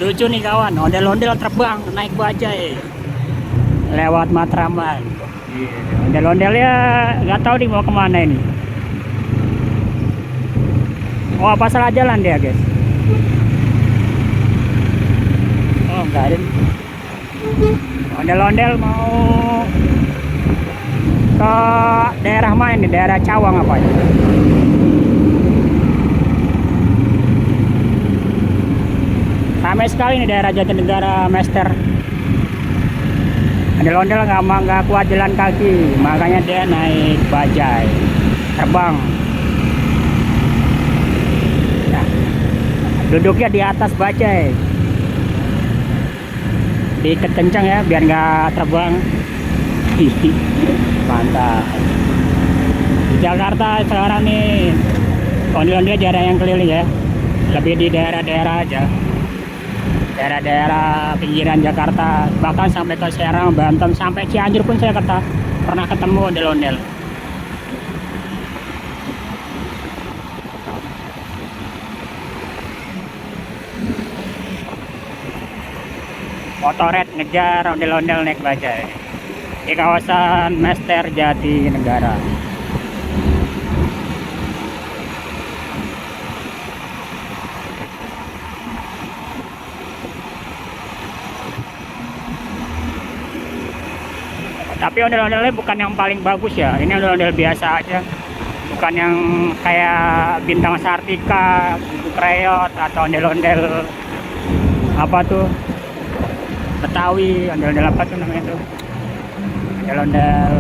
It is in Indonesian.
Lucu nih kawan, ondel-ondel terbang naik bajai lewat Matraman. Iya, ondel-ondelnya nggak tahu nih mau kemana ini. Oh, apa salah jalan dia, guys? Oh, enggak ada. Ondel-ondel mau ke daerah mana nih? Daerah Cawang apa ya? Ramai sekali nih daerah Jatinegara, Mester. Ondel-ondel nggak kuat jalan kaki, makanya dia naik bajai, terbang. Nah, duduknya di atas bajai, diikat kencang ya, biar nggak terbang. Mantap. Di Jakarta sekarang nih, ondel-ondel jarang yang keliling ya, lebih di daerah-daerah aja. Daerah-daerah pinggiran Jakarta, bahkan sampai ke Serang, Banten, sampai Cianjur pun saya pernah ketemu ondel-ondel. Motoret ngejar ondel-ondel naik bajai di kawasan Mester Jatinegara. Tapi ondel-ondelnya bukan yang paling bagus ya. Ini ondel-ondel biasa aja. Bukan yang kayak Bintang Sartika, Bubuk Reot, atau ondel-ondel apa tuh? Betawi, ondel-ondel apa tuh namanya tuh? Ondel-ondel